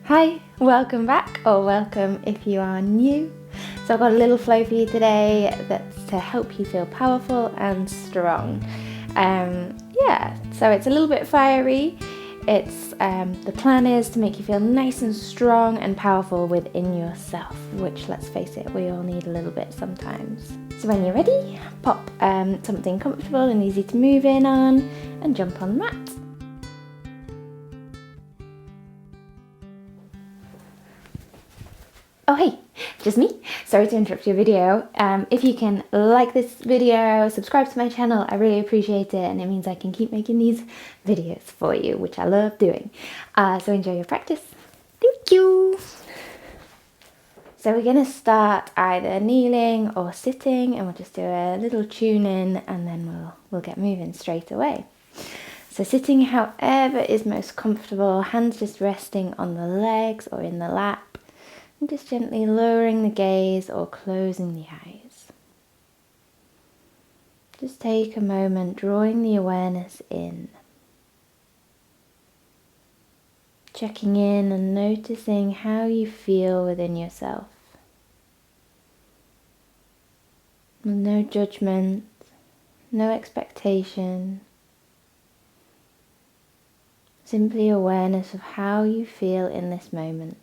Hi, welcome back, or welcome if you are new. So I've got a little flow for you today that's to help you feel powerful and strong. So it's a little bit fiery. It's the plan is to make you feel nice and strong and powerful within yourself, which, let's face it, we all need a little bit sometimes. So when you're ready, pop something comfortable and easy to move in on and jump on the mat. Oh hey, just me. Sorry to interrupt your video. If you can like this video, subscribe to my channel, I really appreciate it, and it means I can keep making these videos for you, which I love doing. So enjoy your practice. Thank you. So we're going to start either kneeling or sitting, and we'll just do a little tune in, and then we'll get moving straight away. So sitting however is most comfortable, hands just resting on the legs or in the lap. And just gently lowering the gaze or closing the eyes. Just take a moment drawing the awareness in. Checking in and noticing how you feel within yourself. With no judgment, no expectation. Simply awareness of how you feel in this moment.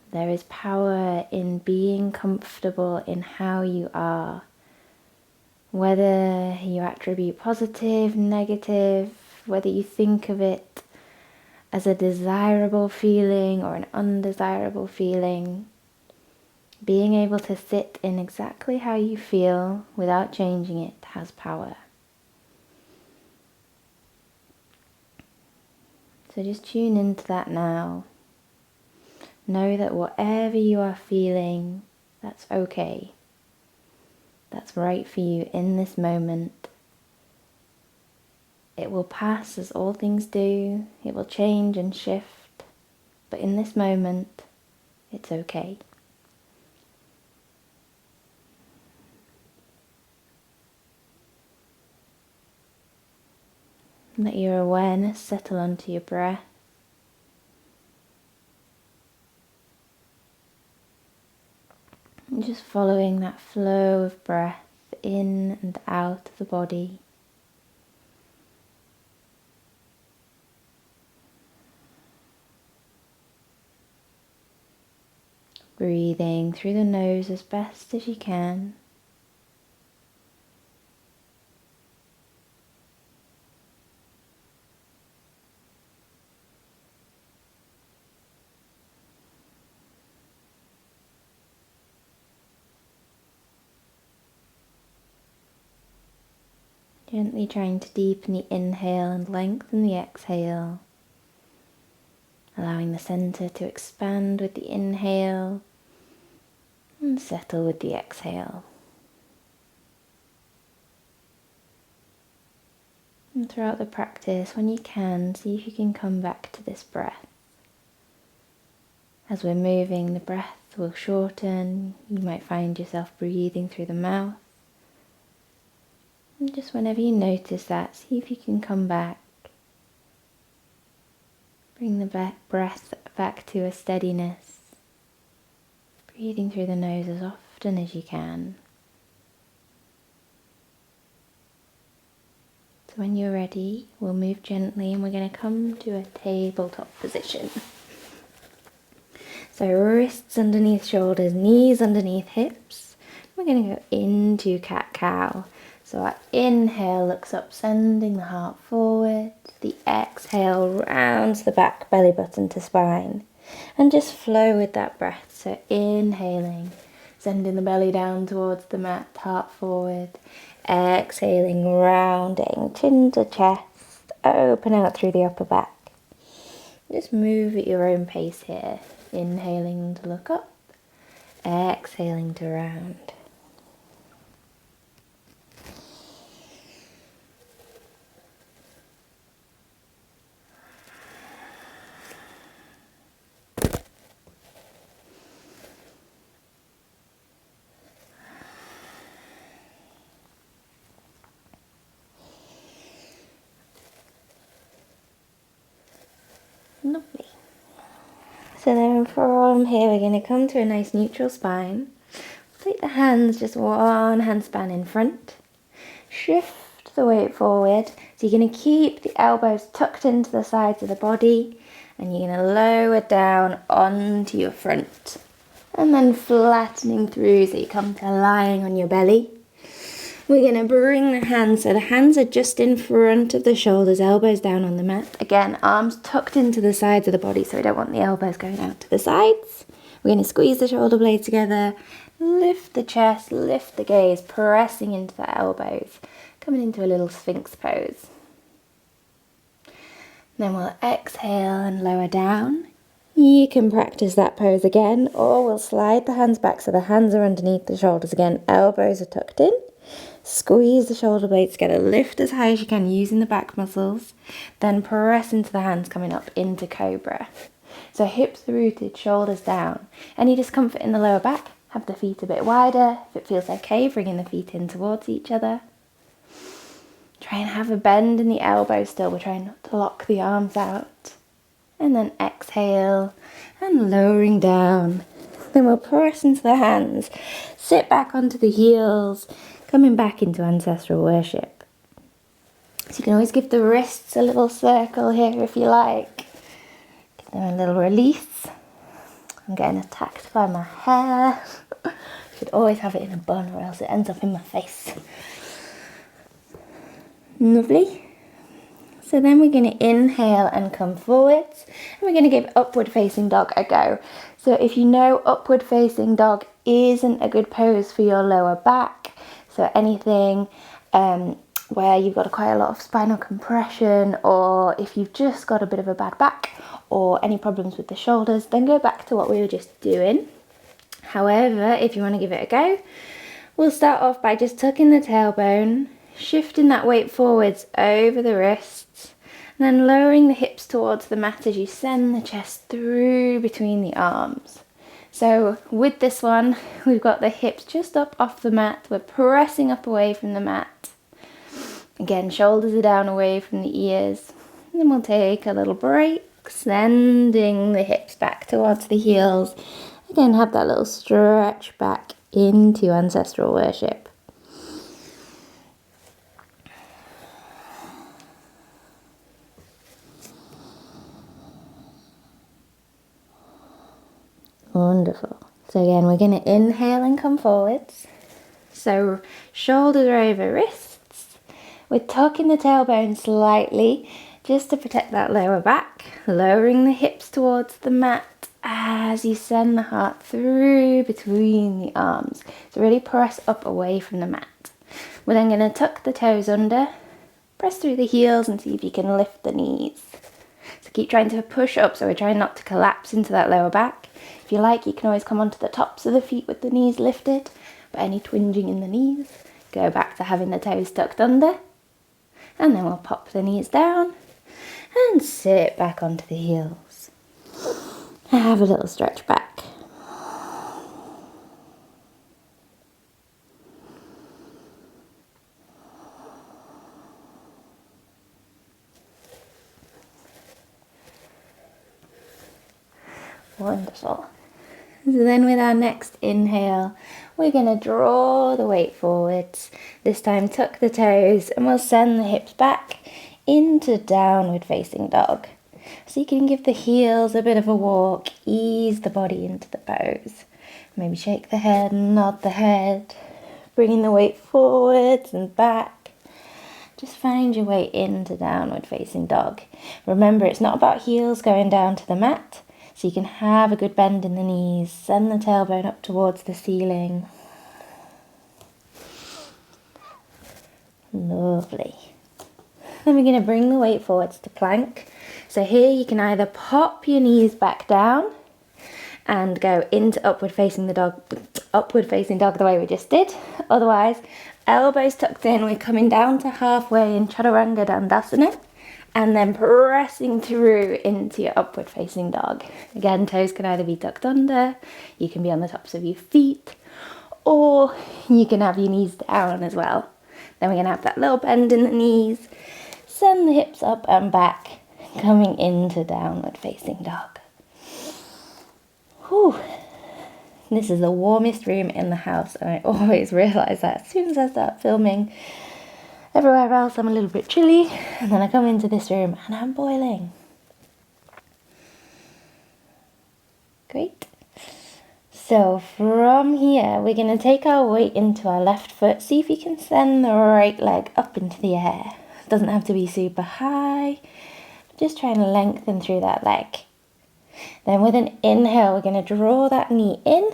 There is power in being comfortable in how you are, whether you attribute positive, negative, whether you think of it as a desirable feeling or an undesirable feeling. Being able to sit in exactly how you feel without changing it has power. So just tune into that now. Know that whatever you are feeling, that's okay. That's right for you in this moment. It will pass as all things do. It will change and shift. But in this moment, it's okay. Let your awareness settle onto your breath. Just following that flow of breath in and out of the body. Breathing through the nose as best as you can. Gently trying to deepen the inhale and lengthen the exhale. Allowing the center to expand with the inhale and settle with the exhale. And throughout the practice, when you can, see if you can come back to this breath. As we're moving, the breath will shorten. You might find yourself breathing through the mouth. And just whenever you notice that, see if you can come back. Bring the breath back to a steadiness. Breathing through the nose as often as you can. So when you're ready, we'll move gently and we're going to come to a tabletop position. So wrists underneath shoulders, knees underneath hips. We're going to go into cat-cow. So our inhale looks up, sending the heart forward. The exhale rounds the back, belly button to spine. And just flow with that breath. So inhaling, sending the belly down towards the mat, heart forward. Exhaling, rounding, chin to chest, open out through the upper back. Just move at your own pace here. Inhaling to look up, exhaling to round. So then from here we're going to come to a nice neutral spine. Take the hands just one handspan in front. Shift the weight forward. So you're going to keep the elbows tucked into the sides of the body and you're going to lower down onto your front. And then flattening through so you come to lying on your belly. We're going to bring the hands, so the hands are just in front of the shoulders, elbows down on the mat. Again, arms tucked into the sides of the body, so we don't want the elbows going out to the sides. We're going to squeeze the shoulder blades together, lift the chest, lift the gaze, pressing into the elbows, coming into a little sphinx pose. Then we'll exhale and lower down. You can practice that pose again, or we'll slide the hands back so the hands are underneath the shoulders again, elbows are tucked in. Squeeze the shoulder blades together, lift as high as you can using the back muscles, then press into the hands coming up into Cobra. So hips rooted, shoulders down. Any discomfort in the lower back, have the feet a bit wider. If it feels okay, bringing the feet in towards each other. Try and have a bend in the elbows still, we're trying not to lock the arms out. And then exhale and lowering down. Then we'll press into the hands, sit back onto the heels, coming back into ancestral worship. So you can always give the wrists a little circle here if you like. Give them a little release. I'm getting attacked by my hair. Should always have it in a bun or else it ends up in my face. Lovely. So then we're going to inhale and come forwards. And we're going to give upward facing dog a go. So if you know upward facing dog isn't a good pose for your lower back, so anything where you've got quite a lot of spinal compression, or if you've just got a bit of a bad back or any problems with the shoulders, then go back to what we were just doing. However, if you want to give it a go, we'll start off by just tucking the tailbone, shifting that weight forwards over the wrists, and then lowering the hips towards the mat as you send the chest through between the arms. So with this one, we've got the hips just up off the mat. We're pressing up away from the mat. Again, shoulders are down away from the ears. And then we'll take a little break, sending the hips back towards the heels. Again, have that little stretch back into ancestral worship. Wonderful. So again, we're going to inhale and come forwards. So shoulders are over wrists. We're tucking the tailbone slightly just to protect that lower back. Lowering the hips towards the mat as you send the heart through between the arms. So really press up away from the mat. We're then going to tuck the toes under. Press through the heels and see if you can lift the knees. So keep trying to push up, so we're trying not to collapse into that lower back. If you like, you can always come onto the tops of the feet with the knees lifted, but any twinging in the knees, go back to having the toes tucked under. And then we'll pop the knees down and sit back onto the heels. Have a little stretch back. Wonderful. So then with our next inhale, we're going to draw the weight forwards. This time tuck the toes and we'll send the hips back into downward facing dog. So you can give the heels a bit of a walk, ease the body into the pose. Maybe shake the head, nod the head, bringing the weight forwards and back. Just find your way into downward facing dog. Remember, it's not about heels going down to the mat. So you can have a good bend in the knees, send the tailbone up towards the ceiling. Lovely. Then we're going to bring the weight forwards to plank. So here you can either pop your knees back down and go into upward facing dog the way we just did. Otherwise, elbows tucked in, we're coming down to halfway in Chaturanga Dandasana. And then pressing through into your upward facing dog. Again, toes can either be tucked under, you can be on the tops of your feet, or you can have your knees down as well. Then we're going to have that little bend in the knees, send the hips up and back, coming into downward facing dog. Whew. This is the warmest room in the house, and I always realise that as soon as I start filming. Everywhere else I'm a little bit chilly, and then I come into this room and I'm boiling. Great. So from here we're going to take our weight into our left foot. See if you can send the right leg up into the air. It doesn't have to be super high. Just trying to lengthen through that leg. Then with an inhale we're going to draw that knee in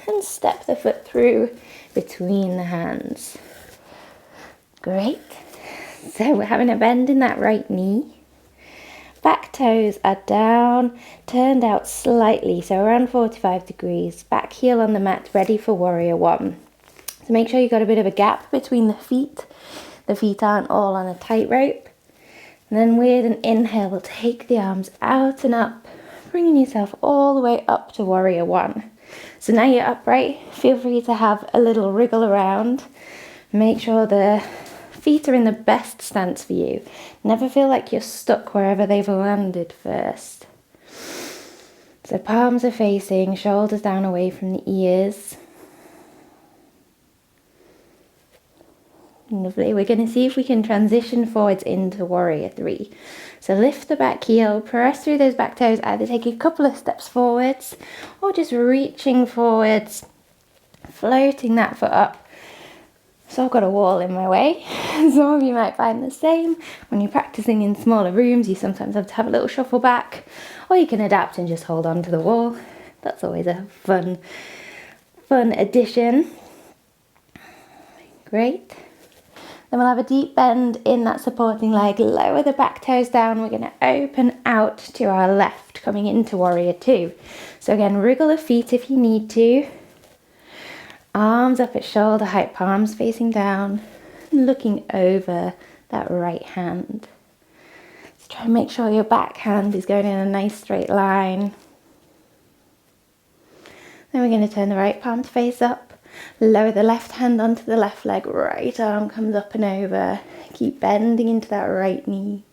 and step the foot through between the hands. Great. So we're having a bend in that right knee. Back toes are down, turned out slightly, so around 45 degrees. Back heel on the mat, ready for warrior one. So make sure you've got a bit of a gap between the feet. The feet aren't all on a tight rope. And then with an inhale, we'll take the arms out and up, bringing yourself all the way up to warrior one. So now you're upright, feel free to have a little wriggle around. Make sure the feet are in the best stance for you. Never feel like you're stuck wherever they've landed first. So palms are facing, shoulders down away from the ears. Lovely. We're going to see if we can transition forwards into warrior three. So lift the back heel, press through those back toes, either take a couple of steps forwards or just reaching forwards, floating that foot up. So I've got a wall in my way. Some of you might find the same. When you're practicing in smaller rooms, you sometimes have to have a little shuffle back, or you can adapt and just hold on to the wall. That's always a fun addition. Great. Then we'll have a deep bend in that supporting leg. Lower the back toes down. We're going to open out to our left, coming into warrior two. So again, wriggle the feet if you need to. Arms up at shoulder height, palms facing down, looking over that right hand. So try and make sure your back hand is going in a nice straight line. Then we're going to turn the right palm to face up, lower the left hand onto the left leg, right arm comes up and over. Keep bending into that right knee.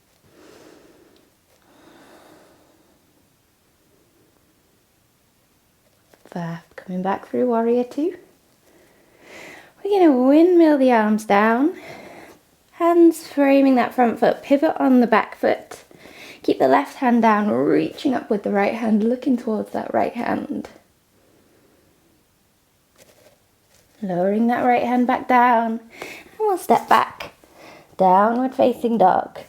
Coming back through warrior two. We're going to windmill the arms down, hands framing that front foot, pivot on the back foot. Keep the left hand down, reaching up with the right hand, looking towards that right hand. Lowering that right hand back down, and we'll step back, downward facing dog.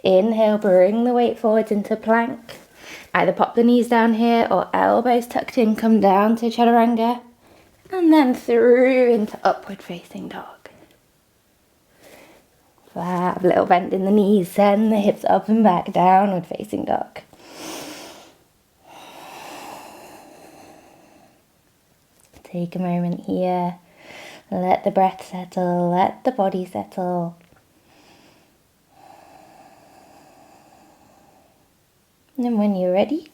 Inhale, bring the weight forwards into plank. Either pop the knees down here or elbows tucked in, come down to chaturanga, and then through into upward facing dog. Fab, little bend in the knees, send the hips up and back, downward facing dog. Take a moment here, let the breath settle, let the body settle. And then when you're ready,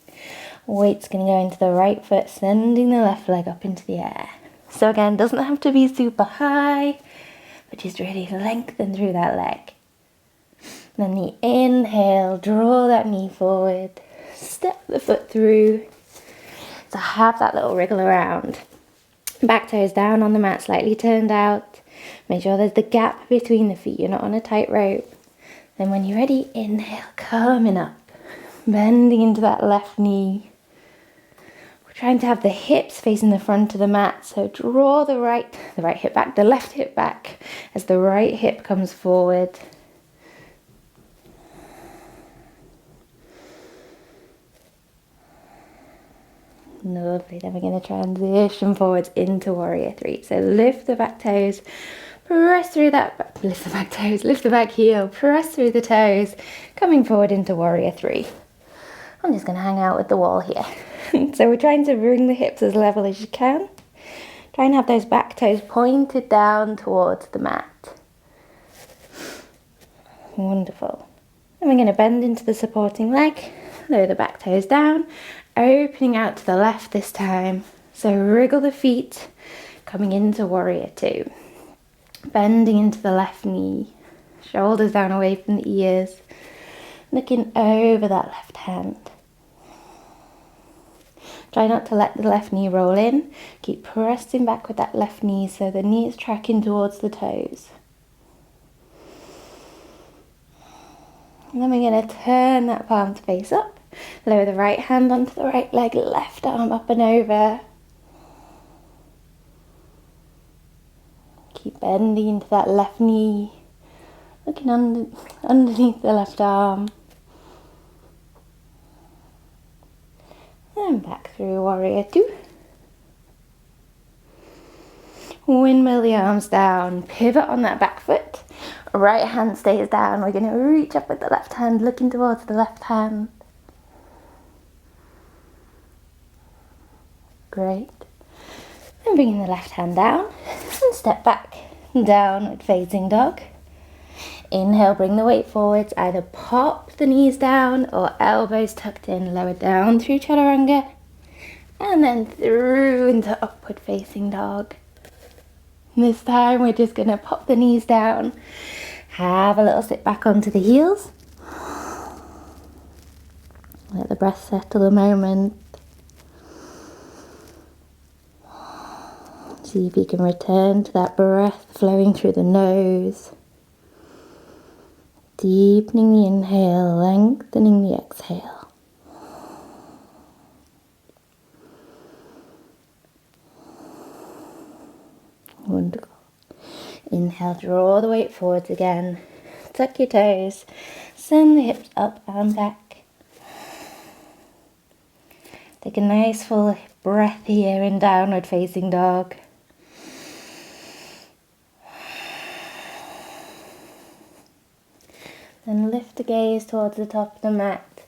weight's going to go into the right foot, sending the left leg up into the air. So again, doesn't have to be super high, but just really lengthen through that leg. Then the inhale, draw that knee forward, step the foot through. So have that little wriggle around. Back toes down on the mat, slightly turned out. Make sure there's the gap between the feet, you're not on a tight rope. Then when you're ready, inhale, coming up. Bending into that left knee. We're trying to have the hips facing the front of the mat. So draw the right hip back, the left hip back as the right hip comes forward. Lovely. Then we're going to transition forwards into warrior three. So lift the back toes. Press through that, lift the back toes, lift the back heel, press through the toes, coming forward into warrior three. I'm just going to hang out with the wall here. So we're trying to bring the hips as level as you can. Try and have those back toes pointed down towards the mat. Wonderful. Then we're going to bend into the supporting leg, lower the back toes down, opening out to the left this time. So wriggle the feet, coming into warrior two. Bending into the left knee, shoulders down away from the ears, looking over that left hand. Try not to let the left knee roll in. Keep pressing back with that left knee so the knee is tracking towards the toes. And then we're going to turn that palm to face up. Lower the right hand onto the right leg, left arm up and over. Keep bending into that left knee, looking underneath the left arm. And back through Warrior 2. Windmill the arms down, pivot on that back foot. Right hand stays down. We're going to reach up with the left hand, looking towards the left hand. Great. And bringing the left hand down and step back, downward facing dog. Inhale, bring the weight forwards, either pop the knees down or elbows tucked in, lower down through chaturanga, and then through into upward facing dog. This time we're just going to pop the knees down, have a little sit back onto the heels. Let the breath settle a moment. See if you can return to that breath flowing through the nose. Deepening the inhale, lengthening the exhale. Wonderful. Inhale, draw the weight forwards again. Tuck your toes. Send the hips up and back. Take a nice full breath here in downward facing dog. Then lift the gaze towards the top of the mat.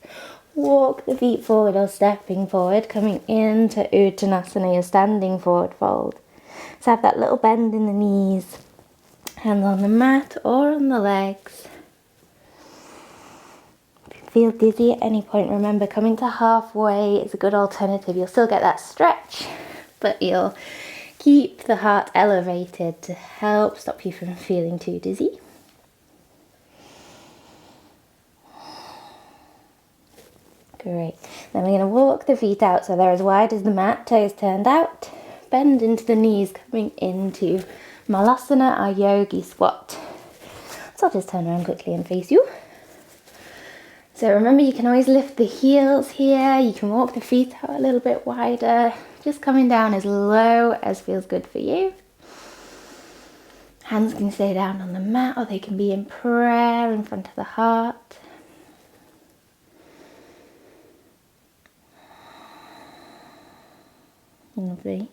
Walk the feet forward or stepping forward, coming into Uttanasana, your standing forward fold. So have that little bend in the knees. Hands on the mat or on the legs. If you feel dizzy at any point, remember coming to halfway is a good alternative. You'll still get that stretch, but you'll keep the heart elevated to help stop you from feeling too dizzy. Great. Then we're going to walk the feet out so they're as wide as the mat, toes turned out. Bend into the knees, coming into Malasana, our yogi squat. So I'll just turn around quickly and face you. So remember, you can always lift the heels here. You can walk the feet out a little bit wider. Just coming down as low as feels good for you. Hands can stay down on the mat or they can be in prayer in front of the heart. Lovely.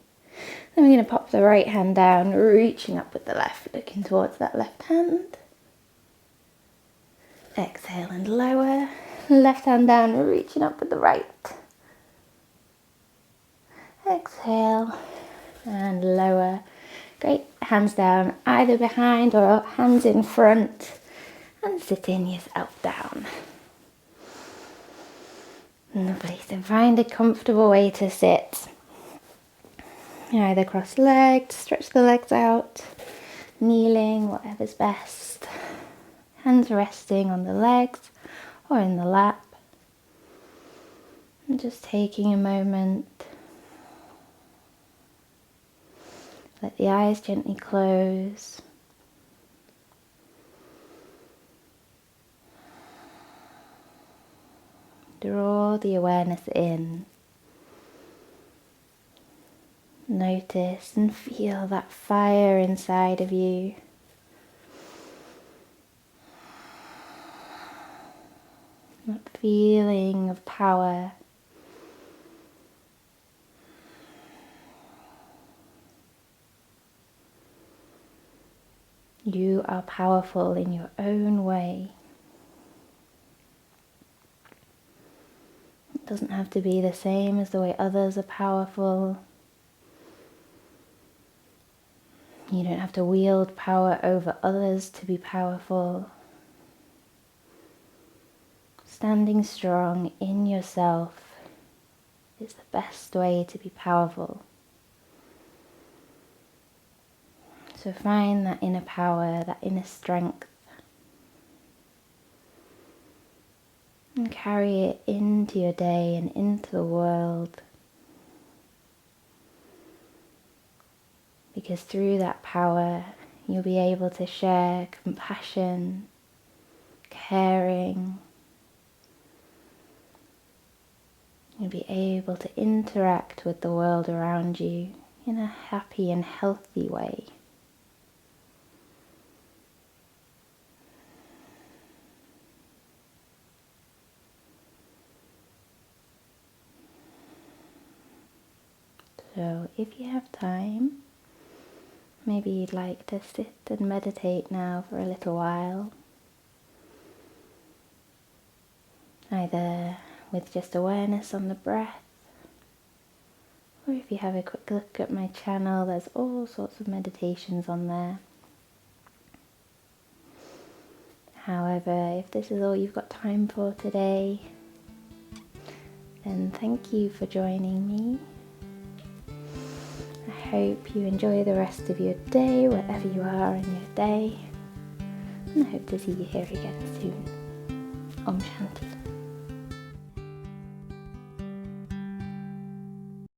Then we're going to pop the right hand down, reaching up with the left, looking towards that left hand. Exhale and lower. Left hand down, reaching up with the right. Exhale and lower. Great. Hands down, either behind or hands in front. And sitting yourself down. Lovely. So find a comfortable way to sit. Either cross-legged, stretch the legs out, kneeling, whatever's best. Hands resting on the legs or in the lap. And just taking a moment. Let the eyes gently close. Draw the awareness in. Notice and feel that fire inside of you. That feeling of power. You are powerful in your own way. It doesn't have to be the same as the way others are powerful. You don't have to wield power over others to be powerful. Standing strong in yourself is the best way to be powerful. So find that inner power, that inner strength, and carry it into your day and into the world. because through that power you'll be able to share compassion, caring. You'll be able to interact with the world around you in a happy and healthy way. So if you have time, maybe you'd like to sit and meditate now for a little while. Either with just awareness on the breath, or if you have a quick look at my channel, there's all sorts of meditations on there. However, if this is all you've got time for today, then thank you for joining me. I hope you enjoy the rest of your day, wherever you are in your day, and I hope to see you here again soon. Om Shanti.